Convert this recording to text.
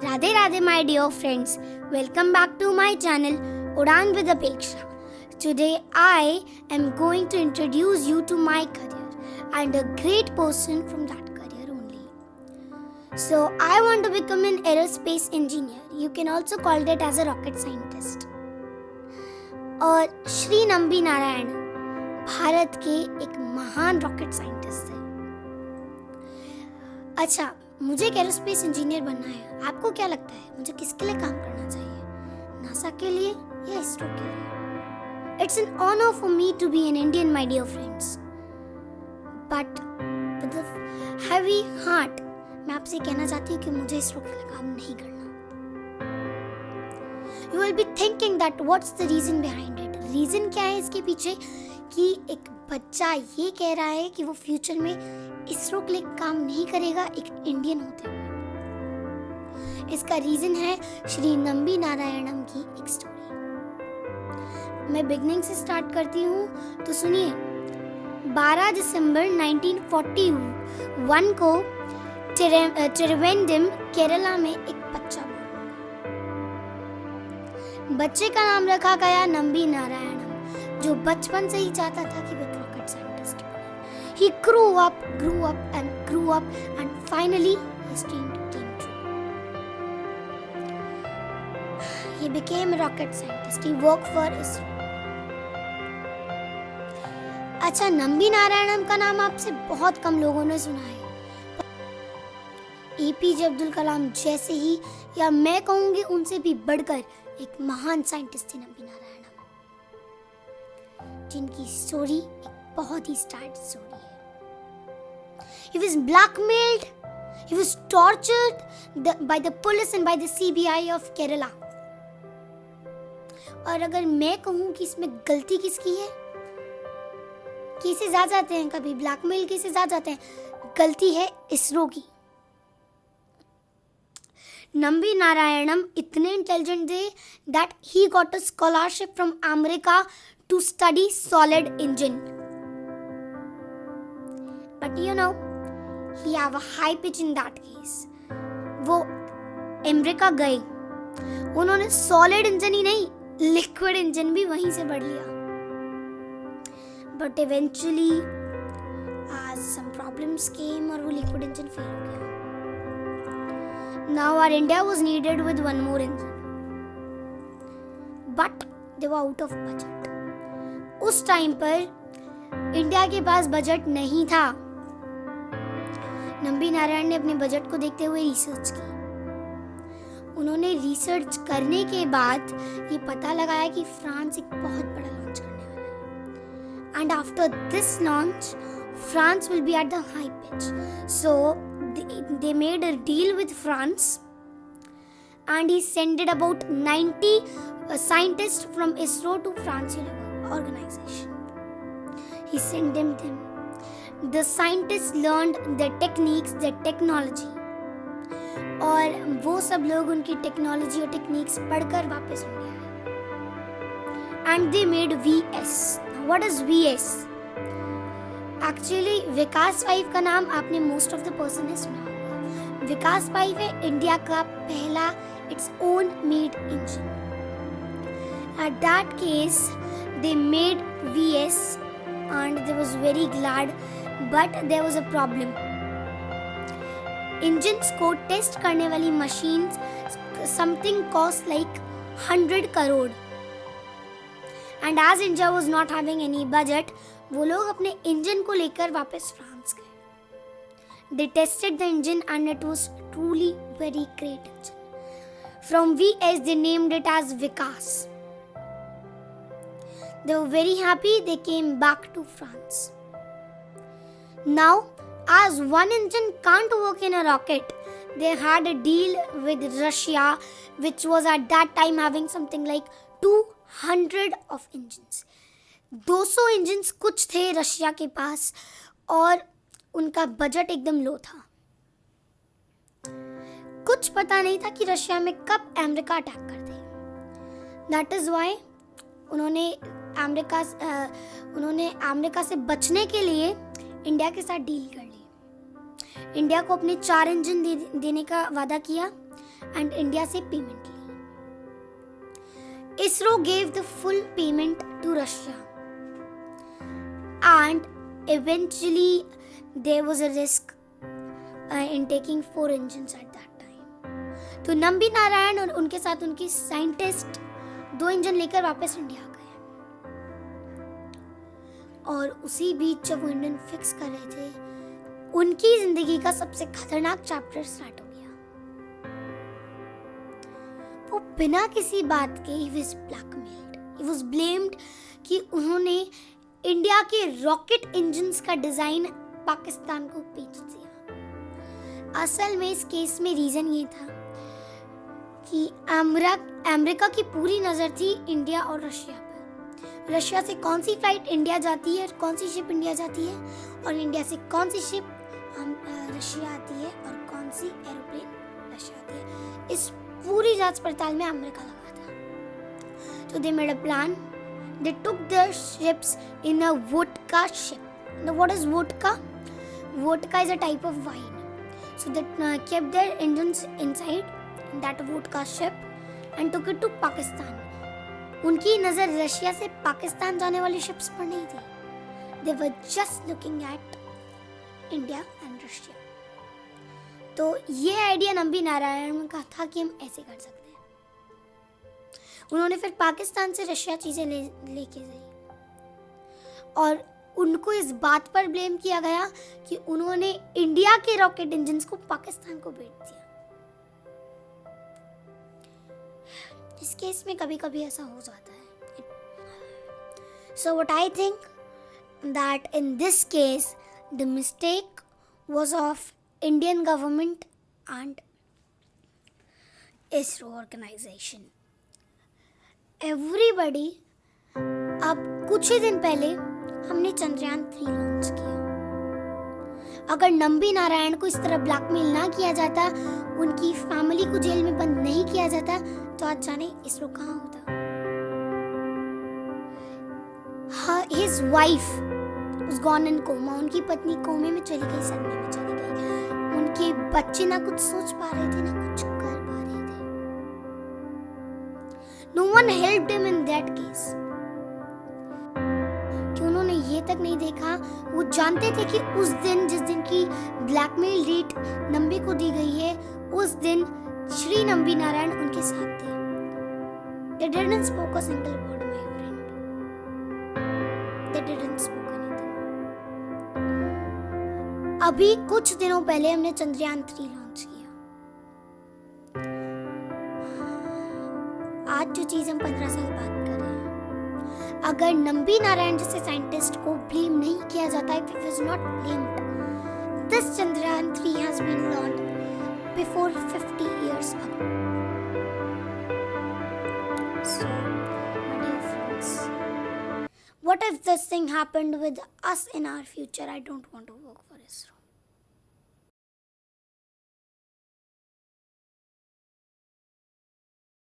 Radhe Radhe my dear friends, welcome back to my channel Udan with Apeksha. Today I am going to introduce you to my career and a great person from that career only. So I want to become an aerospace engineer. You can also call it as a rocket scientist. और श्री नंबी नारायण भारत के एक महान rocket scientist थे. अच्छा, मुझे एक aerospace engineer बनना है. आपको क्या लगता है मुझे किसके लिए काम करना चाहिए? नासा के लिए या इसरो के लिए? It's an honour for me to be an Indian my dear friends. But with a heavy heart मैं आपसे कहना चाहती हूँ कि मुझे इसरो के लिए काम नहीं करना. You will be thinking that what's the reason behind it? Reason क्या है इसके पीछे कि एक बच्चा ये कह रहा है कि वो फ्यूचर में इसरो के लिए काम नहीं करेगा एक इंडियन होते हुए. इसका रीजन है श्री नंबी नारायणम की एक स्टोरी. मैं बिगनिंग से स्टार्ट करती हूँ तो सुनिए. 12 दिसंबर 1941 को तिरुवनंतपुरम केरला में एक बच्चा. बच्चे का नाम रखा गया नंबी नारायणम, जो बचपन से ही चाहता था कि वो एक रॉकेट साइंटिस्ट बने. He grew up and finally his dream came true. He became a rocket scientist. He worked for ISRO. अच्छा, नंबी नारायणम का नाम आपसे बहुत कम लोगों ने सुना है. एपीजे अब्दुल कलाम जैसे ही, या मैं कहूंगी उनसे भी बढ़कर, एक महान साइंटिस्ट थे नंबी नारायणम, जिनकी स्टोरी एक बहुत ही सैड स्टोरी है. He was blackmailed, he was tortured by the police and by the CBI of Kerala. और अगर मैं कहूँ कि इसमें गलती किसकी है, केसेस आ जाते हैं, कभी ब्लैकमेल केसेस आ जाते हैं, गलती है इसरो की. नंबी नारायणम इतने इंटेलिजेंट थे that he got a scholarship from America to study solid engine. But you know, he have a high pitch in that case. वो अमेरिका गए, उन्होंने सॉलिड इंजन ही नहीं लिक्विड इंजन भी वहीं से पढ़ लिया. But eventually as some problems came और वो लिक्विड इंजन फेल हो गया. Now our India was needed with one more engine, but they were out of budget. उस टाइम पर इंडिया के पास बजट नहीं था. नंबी नारायण ने अपने बजट को देखते हुए रिसर्च की. उन्होंने रिसर्च करने के बाद ये पता लगाया कि फ्रांस एक बहुत बड़ा लॉन्च करने वाला है. And after this launch France will be at the high pitch. So they made a deal with France and he sent about 90 scientists from ISRO to France organization. He sent them. The scientists learned the techniques, the technology, और वो सब लोग उनकी technology और techniques पढ़कर वापस India आए. And they made VS. What is VS? Actually Vikas 5 का नाम आपने मोस्ट ऑफ द पर्सन ने सुना होगा. विकास 5 है इंडिया का पहला its own made engine. At that case they made VS and they was very glad, but there was a problem. Engines को टेस्ट करने वाली machines something cost like 100 crore. And as India was not having any budget, वो लोग अपने engine को लेकर वापस France गए. They tested the engine and it was truly very great engine. From VS they named it as Vikas. They were very happy. They came back to France. Now, as one engine can't work in a rocket, they had a deal with Russia, which was at that time having something like 200 of engines. 200 engines कुछ थे Russia के पास और उनका budget एकदम लो था. कुछ पता नहीं था कि रशिया में कब अमेरिका अटैक कर दे. दैट इज वाई उन्होंने अमेरिका से बचने के लिए इंडिया के साथ डील कर ली. इंडिया को अपने 4 इंजन देने का वादा किया एंड इंडिया से पेमेंट ली. ISRO gave the full payment to Russia and eventually there was a risk in taking 4 engines at that time. तो नंबी नारायण और उनके साथ उनके साइंटिस्ट 2 इंजन लेकर वापस इंडिया आ गए. और उसी बीच जब वो इंजन फिक्स कर रहे थे, उनकी जिंदगी का सबसे खतरनाक चैप्टर स्टार्ट हो गया. वो बिना किसी बात के he was blackmailed, he was blamed कि उन्होंने इंडिया के रॉकेट इंजन्स का डिजाइन पाकिस्तान को बेच दिया. असल में इस केस में रीजन ये था कि अमेरिका की पूरी नजर थी इंडिया और रशिया पर. रशिया से कौन सी फ्लाइट इंडिया जाती है, कौन सी शिप इंडिया जाती है, और इंडिया से कौन सी शिप रशिया आती है और कौन सी एरोप्लेन रशिया आती है. इस पूरी जांच पड़ताल में अमेरिका लगा था. तो they made a plan. They took their ships in a vodka ship. Now, what is vodka? Vodka is a type of wine. So they kept their engines inside that vodka ship and took it to Pakistan. उनकी नजर Russia से पाकिस्तान जाने वाली ships पर नहीं थी. They were just looking at India and Russia. तो ये आइडिया नंबी नारायण का था कि हम ऐसे कर सकते हैं. उन्होंने फिर पाकिस्तान से रशिया चीजें लेके गई और उनको इस बात पर ब्लेम किया गया कि उन्होंने इंडिया के रॉकेट इंजन्स को पाकिस्तान को बेच दिया. इस केस में कभी कभी ऐसा हो जाता है. So what I think that in this case the mistake was of Indian government and ISRO organisation. Everybody. अब कुछ ही दिन पहले हमने चंद्रयान 3 लॉन्च किया. अगर नंबी नारायण को इस तरह ब्लैकमेल ना किया जाता, उनकी फैमिली को जेल में बंद नहीं किया जाता, तो आज जाने इसरो कहाँ होता. His wife was gone in coma. उनकी पत्नी कोमे में चली गई, सदमे में चली गई. उनके बच्चे ना कुछ सोच पा रहे थे, ना कुछ कर पा रहे थे. No one helped him in that case. कि उन्होंने ये तक नहीं देखा. वो जानते थे कि उस दिन, जिस दिन की ब्लैकमेल डेट नंबी को दी गई है, उस दिन श्री नंबी नारायण उनके साथ थे. They didn't spoke a single word, my friend. They didn't spoke anything. अभी कुछ दिनों पहले हमने चंद्रयान 3 लॉन्च किया. आज जो चीज हम 15 साल बाद कर रहे हैं, अगर नंबी नारायण जैसे साइंटिस्ट को ब्लेम नहीं किया जाता, if it was not blamed, this Chandrayaan 3 has been launched before 50 years ago. So, my dear friends, what if this thing happened with us in our future? I don't want to work for ISRO.